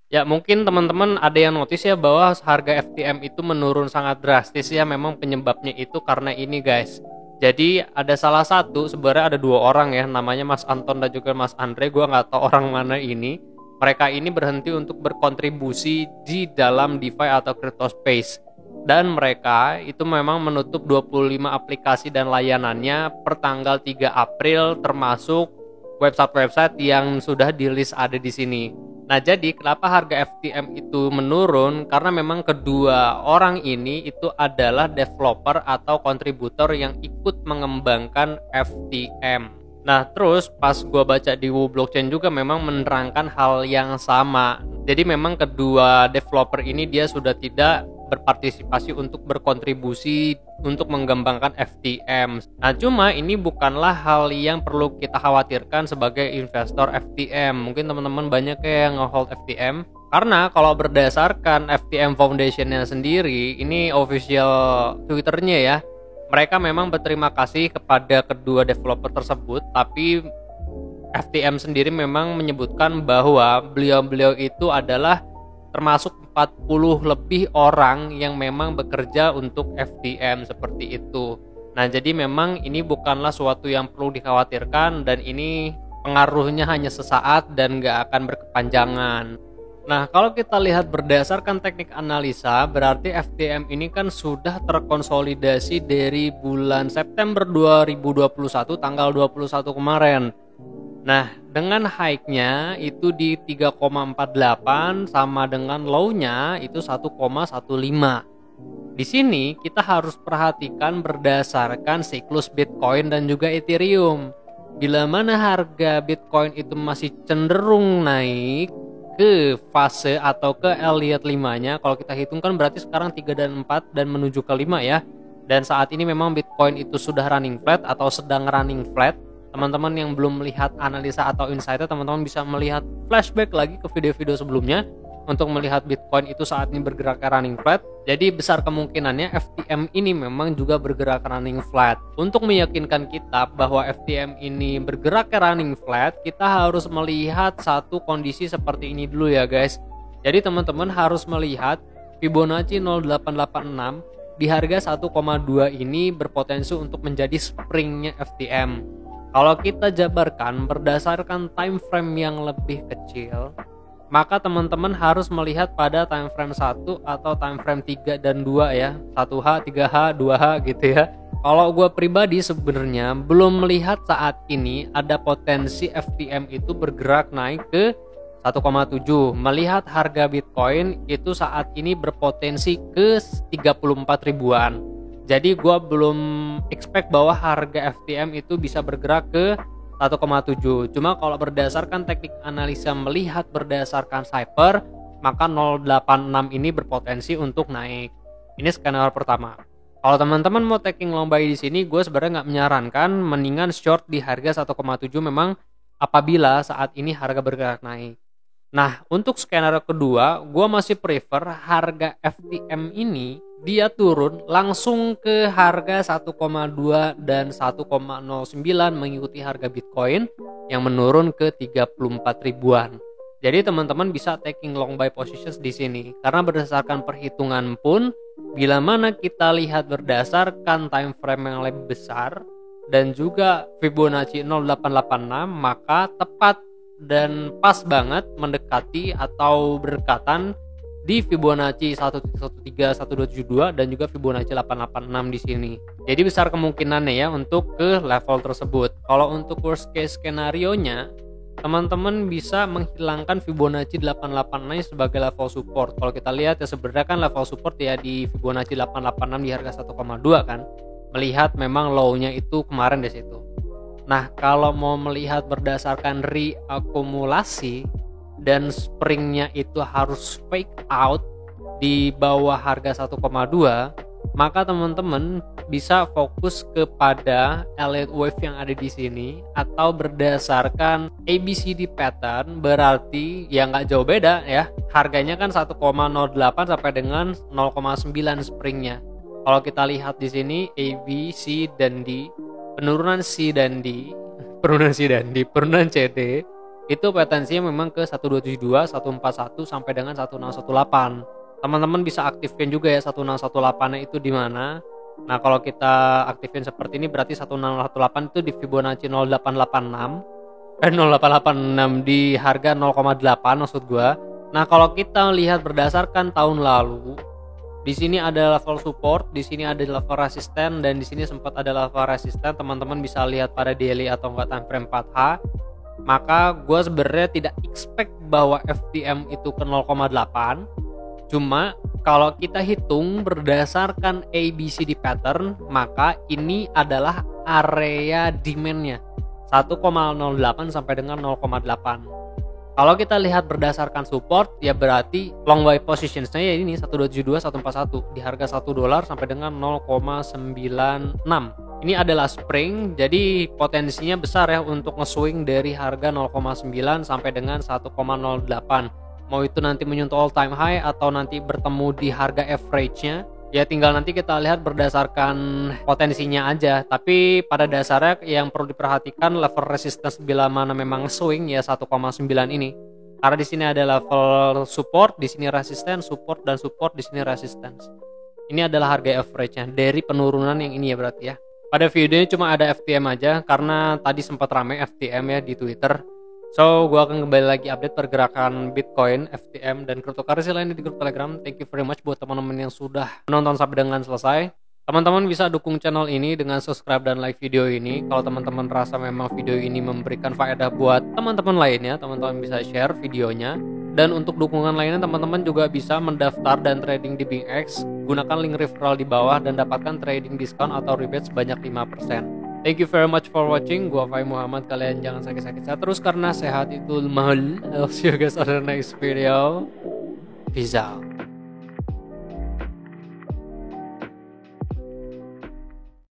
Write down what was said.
Ya mungkin teman-teman ada yang notice ya bahwa harga FTM itu menurun sangat drastis ya, memang penyebabnya itu karena ini guys. Jadi ada salah satu, sebenarnya ada dua orang ya, namanya Mas Anton dan juga Mas Andre, gua nggak tahu orang mana ini. Mereka ini berhenti untuk berkontribusi di dalam DeFi atau crypto space. Dan mereka itu memang menutup 25 aplikasi dan layanannya per tanggal 3 April, termasuk website-website yang sudah di list ada di sini. Nah, jadi kenapa harga FTM itu menurun? Karena memang kedua orang ini itu adalah developer atau kontributor yang ikut mengembangkan FTM. Nah, terus pas gue baca di Wu Blockchain juga memang menerangkan hal yang sama. Jadi memang kedua developer ini dia sudah tidak berpartisipasi untuk berkontribusi untuk mengembangkan FTM. Nah, cuma ini bukanlah hal yang perlu kita khawatirkan sebagai investor FTM. Mungkin teman-teman banyak yang nge-hold FTM karena kalau berdasarkan FTM Foundation-nya sendiri, ini official Twitter-nya ya. Mereka memang berterima kasih kepada kedua developer tersebut, tapi FTM sendiri memang menyebutkan bahwa beliau-beliau itu adalah termasuk 40 lebih orang yang memang bekerja untuk FTM seperti itu. Nah, jadi memang ini bukanlah suatu yang perlu dikhawatirkan dan ini pengaruhnya hanya sesaat dan nggak akan berkepanjangan. Nah, kalau kita lihat berdasarkan teknik analisa, berarti FTM ini kan sudah terkonsolidasi dari bulan September 2021 tanggal 21 kemarin. Nah, dengan high-nya itu di 3,48 sama dengan low-nya itu 1,15. Di sini kita harus perhatikan berdasarkan siklus Bitcoin dan juga Ethereum. Bila mana harga Bitcoin itu masih cenderung naik ke fase atau ke Elliott 5-nya, kalau kita hitung kan berarti sekarang 3 dan 4 dan menuju ke 5 ya. Dan saat ini memang Bitcoin itu sudah running flat atau sedang running flat. Teman-teman yang belum melihat analisa atau insight-nya, teman-teman bisa melihat flashback lagi ke video-video sebelumnya untuk melihat Bitcoin itu saat ini bergerak ke running flat. Jadi besar kemungkinannya FTM ini memang juga bergerak ke running flat. Untuk meyakinkan kita bahwa FTM ini bergerak ke running flat, kita harus melihat satu kondisi seperti ini dulu ya guys. Jadi teman-teman harus melihat Fibonacci 0886 di harga 1,2 ini berpotensi untuk menjadi springnya FTM. Kalau kita jabarkan berdasarkan time frame yang lebih kecil, maka teman-teman harus melihat pada time frame 1 atau time frame 3 dan 2 ya. 1H, 3H, 2H gitu ya. Kalau gue pribadi sebenarnya belum melihat saat ini ada potensi FTM itu bergerak naik ke 1,7. Melihat harga Bitcoin itu saat ini berpotensi ke 34 ribuan. Jadi gue belum expect bahwa harga FTM itu bisa bergerak ke 1,7. Cuma kalau berdasarkan teknik analisa melihat berdasarkan Cypher, maka 086 ini berpotensi untuk naik. Ini skenario pertama. Kalau teman-teman mau taking long buy di sini, gue sebenarnya nggak menyarankan, mendingan short di harga 1,7 memang apabila saat ini harga bergerak naik. Nah, untuk skenario kedua, gue masih prefer harga FTM ini dia turun langsung ke harga 1,2 dan 1,09 mengikuti harga Bitcoin yang menurun ke 34 ribuan. Jadi teman-teman bisa taking long buy positions di sini karena berdasarkan perhitungan pun bila mana kita lihat berdasarkan time frame yang lebih besar dan juga Fibonacci 0886 maka tepat dan pas banget mendekati atau berdekatan di Fibonacci 1.131272 dan juga Fibonacci 886 di sini. Jadi besar kemungkinannya ya untuk ke level tersebut. Kalau untuk worst case skenario-nya, teman-teman bisa menghilangkan Fibonacci 886 sebagai level support. Kalau kita lihat ya sebenarnya kan level support ya di Fibonacci 886 di harga 1,2 kan. Melihat memang low-nya itu kemarin di situ. Nah, kalau mau melihat berdasarkan reakumulasi dan springnya itu harus fake out di bawah harga 1,2, maka teman-teman bisa fokus kepada Elliott Wave yang ada di sini atau berdasarkan ABCD pattern, berarti ya nggak jauh beda ya. Harganya kan 1,08 sampai dengan 0,9 springnya. Kalau kita lihat di sini A, B, C dan D, penurunan C dan D, penurunan C dan D, penurunan CD, itu potensinya memang ke 1272, 141 sampai dengan 1618. Teman-teman bisa aktifkan juga ya 1618-nya itu di mana. Nah, kalau kita aktifin seperti ini berarti 1618 itu di Fibonacci 0886 0886 di harga 0,8 maksud gua. Nah, kalau kita lihat berdasarkan tahun lalu, di sini ada level support, di sini ada level resisten, dan di sini sempat ada level resisten. Teman-teman bisa lihat pada daily atau enggak time frame 4H. Maka gue sebenarnya tidak expect bahwa FTM itu ke 0,8. Cuma kalau kita hitung berdasarkan ABCD pattern, maka ini adalah area demand-nya 1,08 sampai dengan 0,8. Kalau kita lihat berdasarkan support, ya berarti long buy positionsnya ya ini 1272, 141 di harga $1 sampai dengan 0,96. Ini adalah spring, jadi potensinya besar ya untuk nge-swing dari harga 0,9 sampai dengan 1,08. Mau itu nanti menyentuh all time high atau nanti bertemu di harga average-nya, ya tinggal nanti kita lihat berdasarkan potensinya aja. Tapi pada dasarnya yang perlu diperhatikan level resistance bila mana memang swing ya 1,9 ini. Karena di sini ada level support, di sini resistance, support dan support, di sini resistance. Ini adalah harga average-nya dari penurunan yang ini ya berarti ya. Pada videonya cuma ada FTM aja karena tadi sempat rame FTM ya di Twitter. So, gue akan kembali lagi update pergerakan Bitcoin, FTM, dan cryptocurrency lainnya di grup Telegram. Thank you very much buat teman-teman yang sudah menonton sampai dengan selesai. Teman-teman bisa dukung channel ini dengan subscribe dan like video ini. Kalau teman-teman rasa memang video ini memberikan faedah buat teman-teman lainnya, teman-teman bisa share videonya. Dan untuk dukungan lainnya, teman-teman juga bisa mendaftar dan trading di BingX. Gunakan link referral di bawah dan dapatkan trading diskon atau rebate sebanyak 5%. Thank you very much for watching. Gua Fai Muhammad. Kalian jangan sakit-sakit sehat terus karena sehat itu mahal. I'll see you guys on the next video. Peace out.